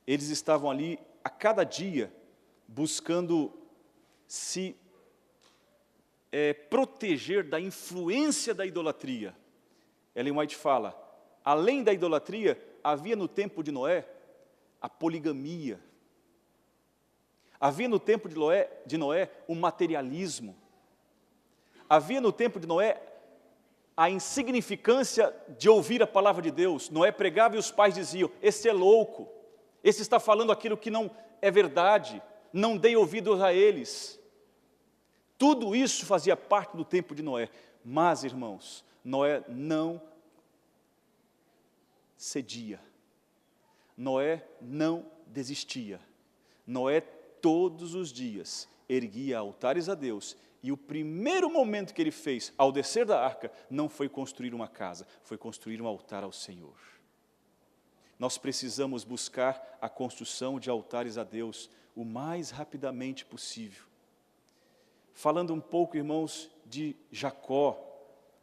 Eles estavam ali a cada dia buscando se proteger da influência da idolatria. Ellen White fala, além da idolatria, havia no tempo de Noé a poligamia. Havia no tempo de Noé o materialismo. Havia no tempo de Noé a insignificância de ouvir a palavra de Deus. Noé pregava e os pais diziam, esse é louco, esse está falando aquilo que não é verdade, não dei ouvidos a eles. Tudo isso fazia parte do tempo de Noé. Mas, irmãos, Noé não cedia. Noé não desistia. Noé todos os dias erguia altares a Deus, e o primeiro momento que ele fez, ao descer da arca, não foi construir uma casa, foi construir um altar ao Senhor. Nós precisamos buscar a construção de altares a Deus o mais rapidamente possível. Falando um pouco, irmãos, de Jacó.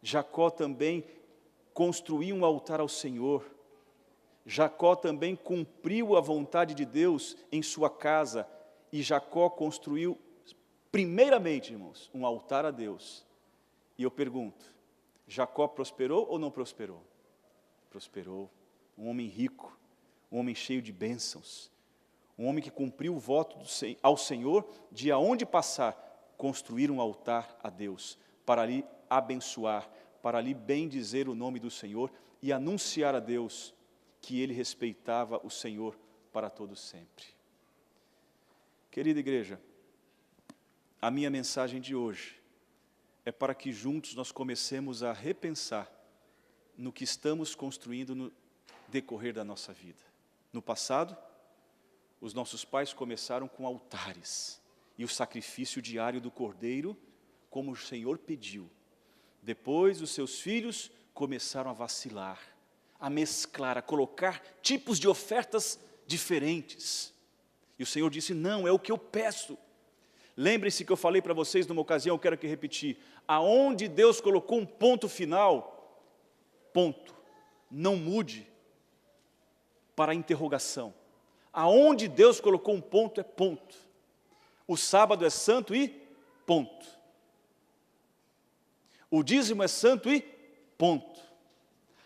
Jacó também construiu um altar ao Senhor. Jacó também cumpriu a vontade de Deus em sua casa. E Jacó construiu primeiramente, irmãos, um altar a Deus. E eu pergunto, Jacó prosperou ou não prosperou? Prosperou. Um homem rico, um homem cheio de bênçãos, um homem que cumpriu o voto ao Senhor de aonde passar, construir um altar a Deus, para ali abençoar, para ali bendizer o nome do Senhor e anunciar a Deus que ele respeitava o Senhor para todo sempre. Querida igreja, a minha mensagem de hoje é para que juntos nós comecemos a repensar no que estamos construindo no decorrer da nossa vida. No passado, os nossos pais começaram com altares e o sacrifício diário do cordeiro, como o Senhor pediu. Depois, os seus filhos começaram a vacilar, a mesclar, a colocar tipos de ofertas diferentes. E o Senhor disse, não, é o que eu peço. Lembre-se que eu falei para vocês numa ocasião, eu quero aqui repetir, aonde Deus colocou um ponto final, ponto, não mude para a interrogação. Aonde Deus colocou um ponto é ponto. O sábado é santo e ponto. O dízimo é santo e ponto.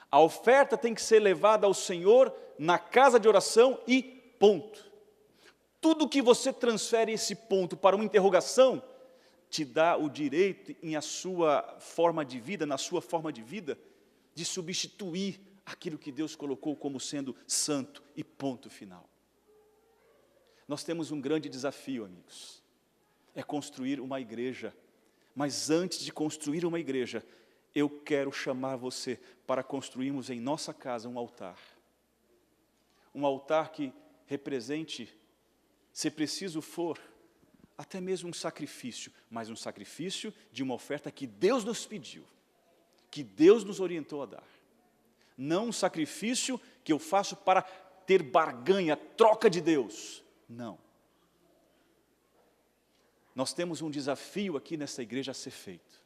A oferta tem que ser levada ao Senhor na casa de oração e ponto. Tudo que você transfere esse ponto para uma interrogação, te dá o direito em a sua forma de vida, na sua forma de vida, de substituir aquilo que Deus colocou como sendo santo e ponto final. Nós temos um grande desafio, amigos, é construir uma igreja, mas antes de construir uma igreja, eu quero chamar você para construirmos em nossa casa um altar que represente, se preciso for, até mesmo um sacrifício, mas um sacrifício de uma oferta que Deus nos pediu, que Deus nos orientou a dar. Não um sacrifício que eu faço para ter barganha, troca de Deus. Não. Nós temos um desafio aqui nessa igreja a ser feito.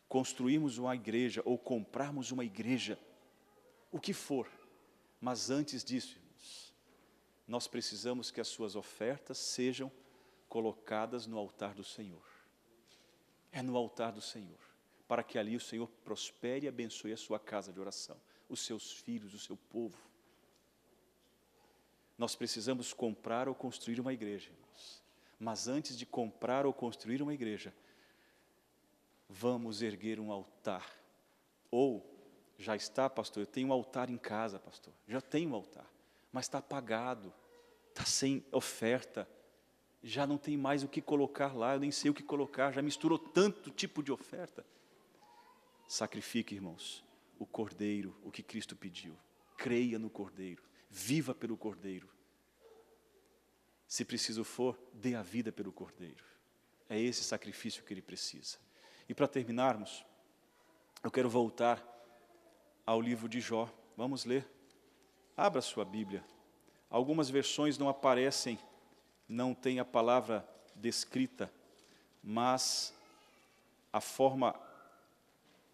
Construirmos uma igreja ou comprarmos uma igreja, o que for. Mas antes disso, irmãos, nós precisamos que as suas ofertas sejam colocadas no altar do Senhor. É no altar do Senhor, para que ali o Senhor prospere e abençoe a sua casa de oração, os seus filhos, o seu povo. Nós precisamos comprar ou construir uma igreja, irmãos. Mas antes de comprar ou construir uma igreja, vamos erguer um altar. Ou, já está, pastor, eu tenho um altar em casa, pastor. Já tenho um altar, mas está apagado, está sem oferta. Já não tem mais o que colocar lá, eu nem sei o que colocar, já misturou tanto tipo de oferta. Sacrifique, irmãos, o cordeiro, o que Cristo pediu. Creia no cordeiro, viva pelo cordeiro. Se preciso for, dê a vida pelo cordeiro. É esse sacrifício que ele precisa. E para terminarmos, eu quero voltar ao livro de Jó. Vamos ler. Abra sua Bíblia. Algumas versões não aparecem, não tem a palavra descrita, mas a forma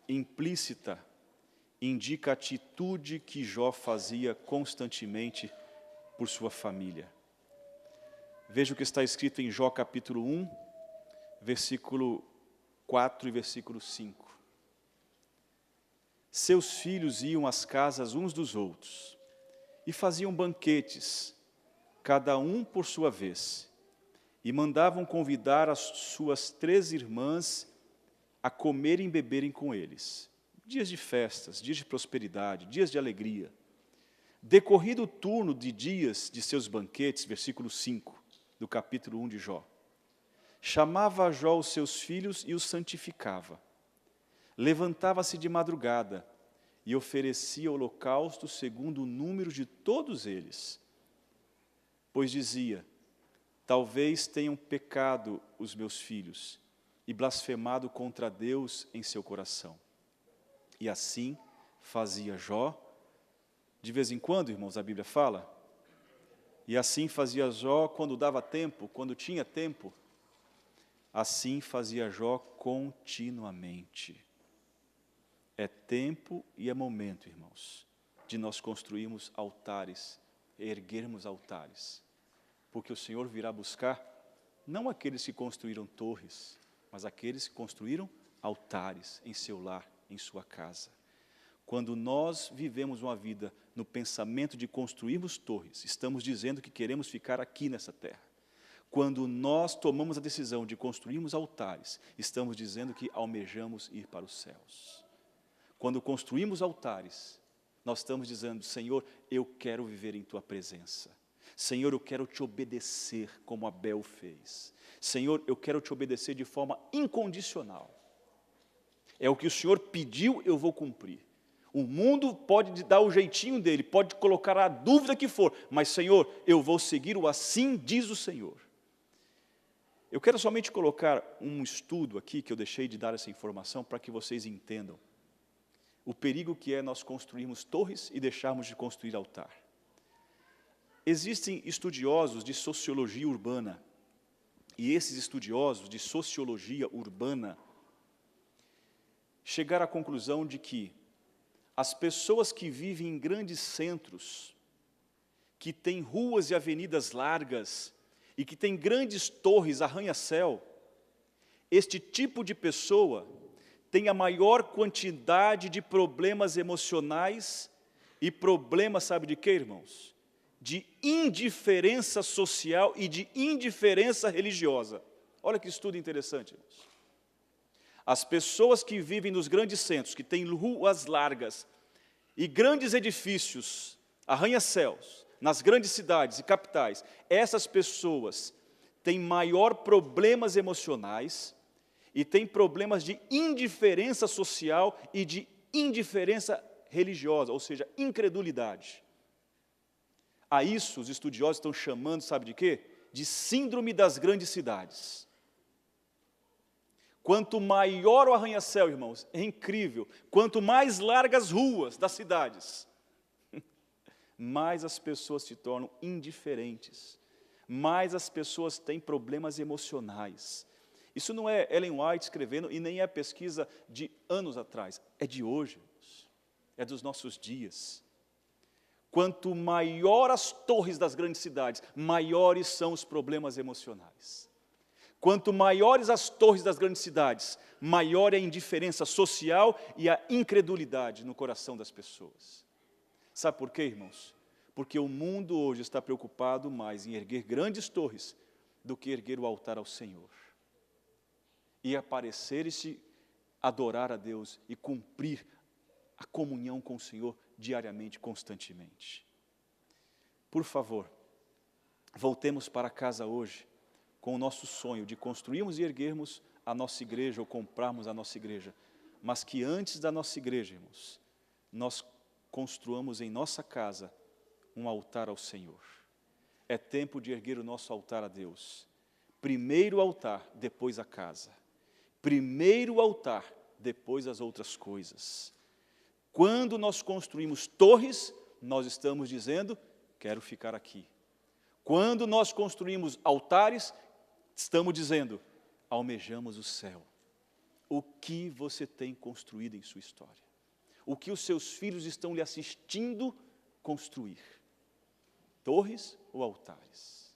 implícita indica a atitude que Jó fazia constantemente por sua família. Veja o que está escrito em Jó capítulo 1, versículo 4 e versículo 5. Seus filhos iam às casas uns dos outros e faziam banquetes, cada um por sua vez, e mandavam convidar as suas 3 irmãs a comerem e beberem com eles. Dias de festas, dias de prosperidade, dias de alegria. Decorrido o turno de dias de seus banquetes, versículo 5, do capítulo 1 de Jó, chamava a Jó os seus filhos e os santificava. Levantava-se de madrugada e oferecia holocausto segundo o número de todos eles. Pois dizia, talvez tenham pecado os meus filhos e blasfemado contra Deus em seu coração. E assim fazia Jó. De vez em quando, irmãos, a Bíblia fala. E assim fazia Jó quando dava tempo, quando tinha tempo. Assim fazia Jó continuamente. É tempo e é momento, irmãos, de nós construirmos altares, erguermos altares. Porque o Senhor virá buscar, não aqueles que construíram torres, mas aqueles que construíram altares em seu lar, em sua casa. Quando nós vivemos uma vida no pensamento de construirmos torres, estamos dizendo que queremos ficar aqui nessa terra. Quando nós tomamos a decisão de construirmos altares, estamos dizendo que almejamos ir para os céus. Quando construímos altares, nós estamos dizendo, Senhor, eu quero viver em Tua presença. Senhor, eu quero Te obedecer como Abel fez. Senhor, eu quero Te obedecer de forma incondicional. É o que o Senhor pediu, eu vou cumprir. O mundo pode dar o jeitinho dele, pode colocar a dúvida que for, mas, Senhor, eu vou seguir o assim diz o Senhor. Eu quero somente colocar um estudo aqui, que eu deixei de dar essa informação, para que vocês entendam o perigo que é nós construirmos torres e deixarmos de construir altar. Existem estudiosos de sociologia urbana, e esses estudiosos de sociologia urbana chegaram à conclusão de que as pessoas que vivem em grandes centros, que têm ruas e avenidas largas, e que têm grandes torres, arranha-céu, este tipo de pessoa tem a maior quantidade de problemas emocionais e problemas, sabe de quê, irmãos? De indiferença social e de indiferença religiosa. Olha que estudo interessante, irmãos. As pessoas que vivem nos grandes centros, que têm ruas largas e grandes edifícios, arranha-céus, nas grandes cidades e capitais, essas pessoas têm maior problemas emocionais e têm problemas de indiferença social e de indiferença religiosa, ou seja, incredulidade. A isso os estudiosos estão chamando, sabe de quê? De síndrome das grandes cidades. Quanto maior o arranha-céu, irmãos, é incrível, quanto mais largas as ruas das cidades, mais as pessoas se tornam indiferentes, mais as pessoas têm problemas emocionais. Isso não é Ellen White escrevendo e nem é pesquisa de anos atrás, é de hoje, irmãos, é dos nossos dias. Quanto maior as torres das grandes cidades, maiores são os problemas emocionais. Quanto maiores as torres das grandes cidades, maior é a indiferença social e a incredulidade no coração das pessoas. Sabe por quê, irmãos? Porque o mundo hoje está preocupado mais em erguer grandes torres do que erguer o altar ao Senhor. E aparecer e se adorar a Deus e cumprir a comunhão com o Senhor diariamente, constantemente. Por favor, voltemos para casa hoje com o nosso sonho de construirmos e erguermos a nossa igreja ou comprarmos a nossa igreja, mas que antes da nossa igreja, irmãos, nós construamos em nossa casa um altar ao Senhor. É tempo de erguer o nosso altar a Deus. Primeiro o altar, depois a casa. Primeiro o altar, depois as outras coisas. Quando nós construímos torres, nós estamos dizendo, quero ficar aqui. Quando nós construímos altares, estamos dizendo, almejamos o céu. O que você tem construído em sua história? O que os seus filhos estão lhe assistindo construir? Torres ou altares?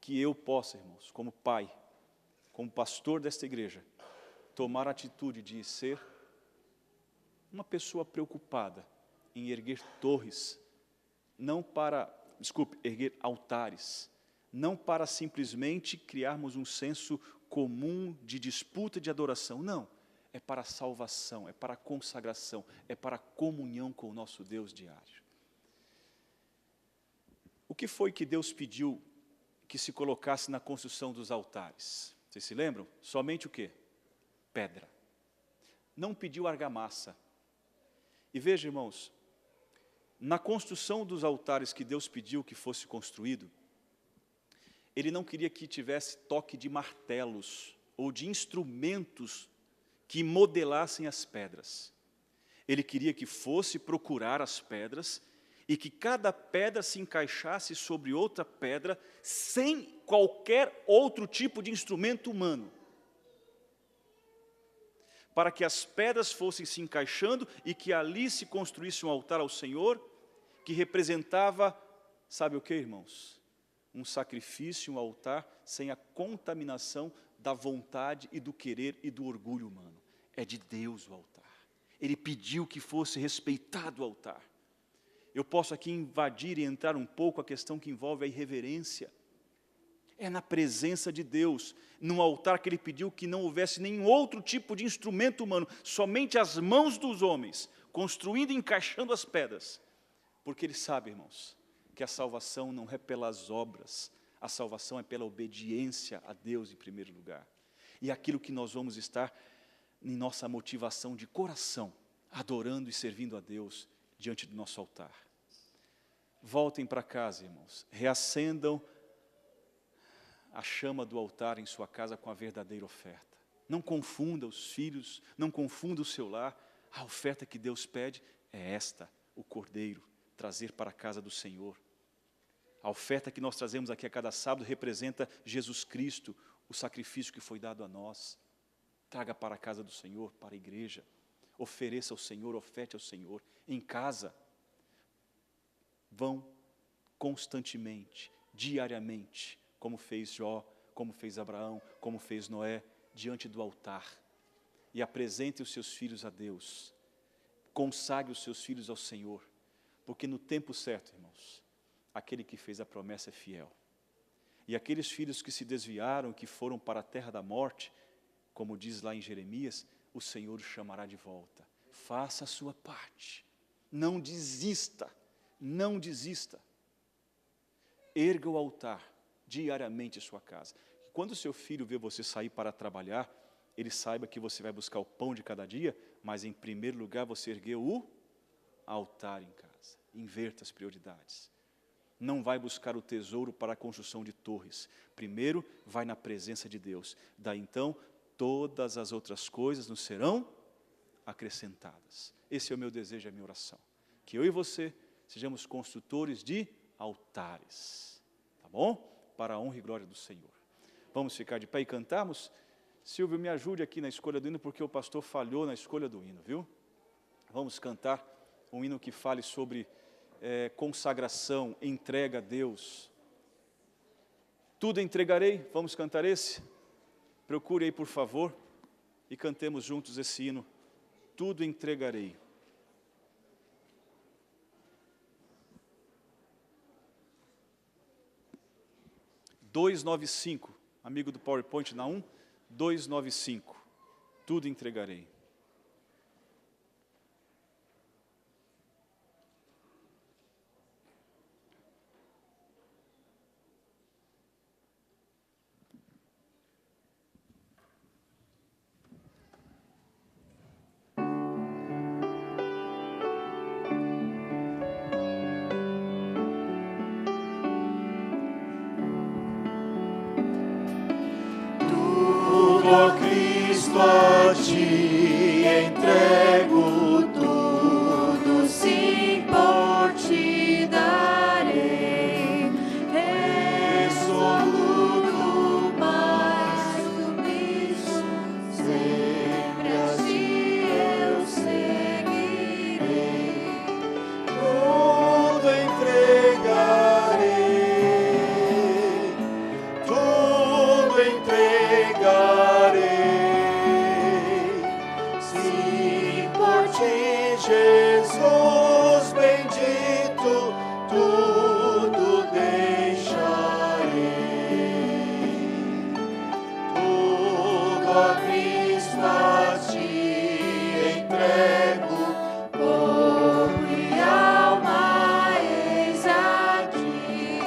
Que eu possa, irmãos, como pai, como pastor desta igreja, tomar a atitude de ser uma pessoa preocupada em erguer torres, erguer altares, não para simplesmente criarmos um senso comum de disputa de adoração, não. É para a salvação, é para a consagração, é para a comunhão com o nosso Deus diário. O que foi que Deus pediu que se colocasse na construção dos altares? Vocês se lembram? Somente o quê? Pedra. Não pediu argamassa. E veja, irmãos, na construção dos altares que Deus pediu que fosse construído, Ele não queria que tivesse toque de martelos ou de instrumentos que modelassem as pedras. Ele queria que fosse procurar as pedras e que cada pedra se encaixasse sobre outra pedra sem qualquer outro tipo de instrumento humano. Para que as pedras fossem se encaixando e que ali se construísse um altar ao Senhor, que representava, sabe o que, irmãos? Um sacrifício, um altar sem a contaminação da vontade e do querer e do orgulho humano. É de Deus o altar. Ele pediu que fosse respeitado o altar. Eu posso aqui invadir e entrar um pouco a questão que envolve a irreverência. É na presença de Deus, num altar que Ele pediu que não houvesse nenhum outro tipo de instrumento humano, somente as mãos dos homens, construindo e encaixando as pedras. Porque Ele sabe, irmãos, que a salvação não é pelas obras, a salvação é pela obediência a Deus em primeiro lugar. E aquilo que nós vamos estar em nossa motivação de coração, adorando e servindo a Deus diante do nosso altar. Voltem para casa, irmãos, reacendam a chama do altar em sua casa com a verdadeira oferta. Não confunda os filhos, não confunda o seu lar. A oferta que Deus pede é esta, o cordeiro, trazer para a casa do Senhor. A oferta que nós trazemos aqui a cada sábado representa Jesus Cristo, o sacrifício que foi dado a nós. Traga para a casa do Senhor, para a igreja. Ofereça ao Senhor, oferte ao Senhor. Em casa, vão constantemente, diariamente, como fez Jó, como fez Abraão, como fez Noé, diante do altar. E apresente os seus filhos a Deus. Consagre os seus filhos ao Senhor. Porque no tempo certo, irmãos, aquele que fez a promessa é fiel. E aqueles filhos que se desviaram, que foram para a terra da morte, como diz lá em Jeremias, o Senhor os chamará de volta. Faça a sua parte. Não desista. Não desista. Erga o altar diariamente em sua casa. Quando o seu filho vê você sair para trabalhar, ele saiba que você vai buscar o pão de cada dia, mas em primeiro lugar você ergueu o altar em casa. Inverta as prioridades. Não vai buscar o tesouro para a construção de torres. Primeiro, vai na presença de Deus. Daí então, todas as outras coisas nos serão acrescentadas. Esse é o meu desejo, a minha oração. Que eu e você sejamos construtores de altares. Tá bom? Para a honra e glória do Senhor. Vamos ficar de pé e cantarmos? Silvio, me ajude aqui na escolha do hino, porque o pastor falhou na escolha do hino, viu? Vamos cantar um hino que fale sobre consagração, entrega a Deus. Tudo entregarei, vamos cantar esse? Procure aí, por favor, e cantemos juntos esse hino. Tudo entregarei. (295), amigo do PowerPoint na 1, 295, tudo entregarei. Ó Cristo, a ti entrego tudo, sim, por ti darei, resoluto, mais submisso, sempre a ti eu seguirei, tudo entregarei, tudo entregarei. Jesus bendito, tudo deixarei, tudo a Cristo a ti entrego, corpo e alma eis aqui,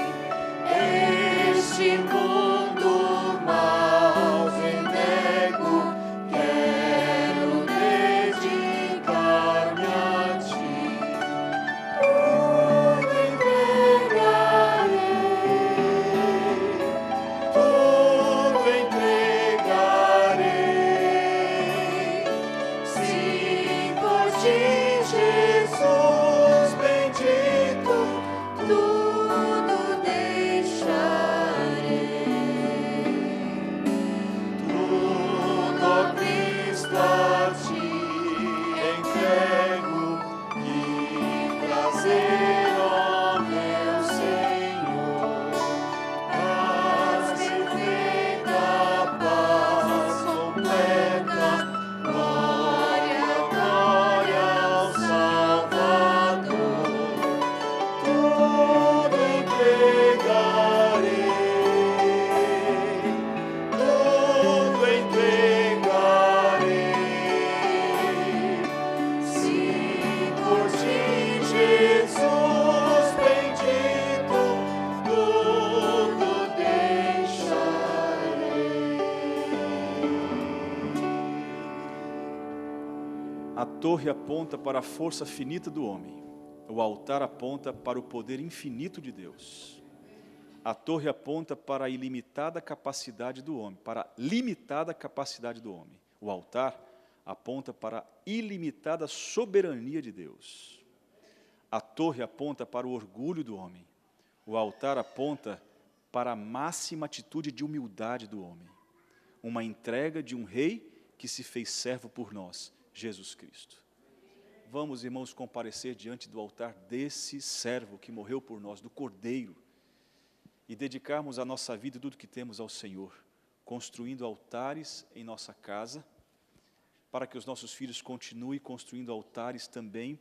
este mundo mal nego, quero dedicar-me a ti. torre aponta para a força finita do homem. O altar aponta para o poder infinito de Deus. A torre aponta para a ilimitada capacidade do homem, para a limitada capacidade do homem. O altar aponta para a ilimitada soberania de Deus. A torre aponta para o orgulho do homem. O altar aponta para a máxima atitude de humildade do homem. Uma entrega de um rei que se fez servo por nós, Jesus Cristo. Vamos, irmãos, comparecer diante do altar desse servo que morreu por nós, do Cordeiro, e dedicarmos a nossa vida e tudo que temos ao Senhor, construindo altares em nossa casa, para que os nossos filhos continuem construindo altares também,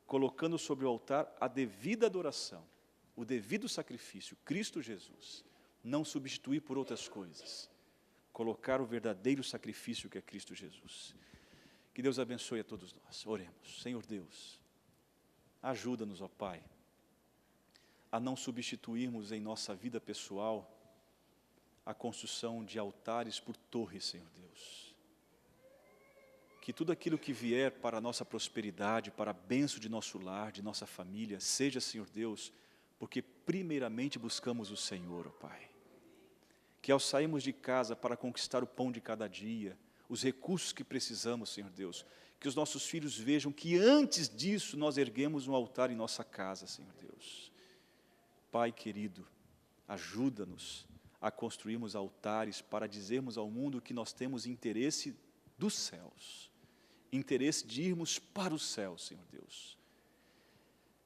colocando sobre o altar a devida adoração, o devido sacrifício, Cristo Jesus, não substituir por outras coisas, colocar o verdadeiro sacrifício que é Cristo Jesus. Que Deus abençoe a todos nós. Oremos. Senhor Deus, ajuda-nos, ó Pai, a não substituirmos em nossa vida pessoal a construção de altares por torres, Senhor Deus. Que tudo aquilo que vier para a nossa prosperidade, para a bênção de nosso lar, de nossa família, seja, Senhor Deus, porque primeiramente buscamos o Senhor, ó Pai. Que ao sairmos de casa para conquistar o pão de cada dia, os recursos que precisamos, Senhor Deus, que os nossos filhos vejam que antes disso nós erguemos um altar em nossa casa, Senhor Deus. Pai querido, ajuda-nos a construirmos altares para dizermos ao mundo que nós temos interesse dos céus, interesse de irmos para o céu, Senhor Deus.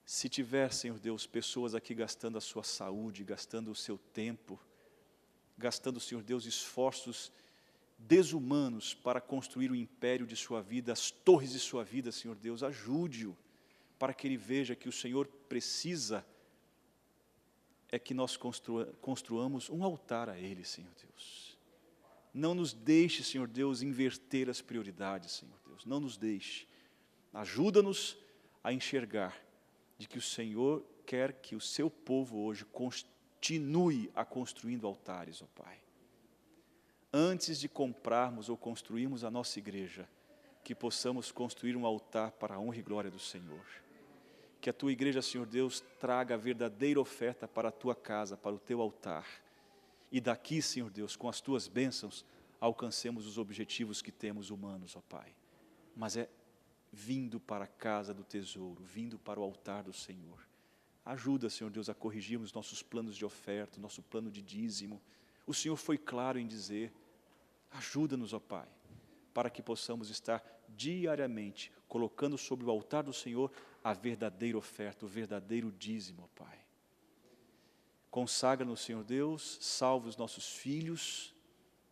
Se tiver, Senhor Deus, pessoas aqui gastando a sua saúde, gastando o seu tempo, gastando, Senhor Deus, esforços desumanos para construir o império de sua vida, as torres de sua vida, Senhor Deus, ajude-o, para que ele veja que o Senhor precisa é que nós construamos um altar a Ele, Senhor Deus. Não nos deixe, Senhor Deus, inverter as prioridades, Senhor Deus, não nos deixe. Ajuda-nos a enxergar de que o Senhor quer que o seu povo hoje continue a construindo altares, ó Pai. Antes de comprarmos ou construirmos a nossa igreja, que possamos construir um altar para a honra e glória do Senhor. Que a tua igreja, Senhor Deus, traga a verdadeira oferta para a tua casa, para o teu altar. E daqui, Senhor Deus, com as tuas bênçãos, alcancemos os objetivos que temos humanos, ó Pai. Mas é vindo para a casa do tesouro, vindo para o altar do Senhor. Ajuda, Senhor Deus, a corrigirmos nossos planos de oferta, nosso plano de dízimo. O Senhor foi claro em dizer, ajuda-nos, ó Pai, para que possamos estar diariamente colocando sobre o altar do Senhor a verdadeira oferta, o verdadeiro dízimo, ó Pai. Consagra-nos, Senhor Deus, salva os nossos filhos,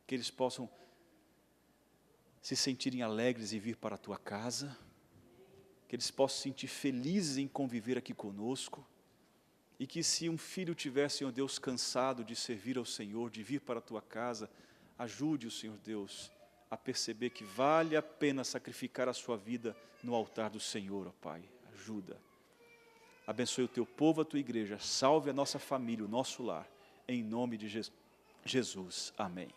que eles possam se sentirem alegres em vir para a tua casa, que eles possam se sentir felizes em conviver aqui conosco, e que se um filho tiver, Senhor Deus, cansado de servir ao Senhor, de vir para a tua casa, ajude o Senhor Deus a perceber que vale a pena sacrificar a sua vida no altar do Senhor, ó Pai. Ajuda. Abençoe o teu povo, a tua igreja. Salve a nossa família, o nosso lar. Em nome de Jesus. Amém.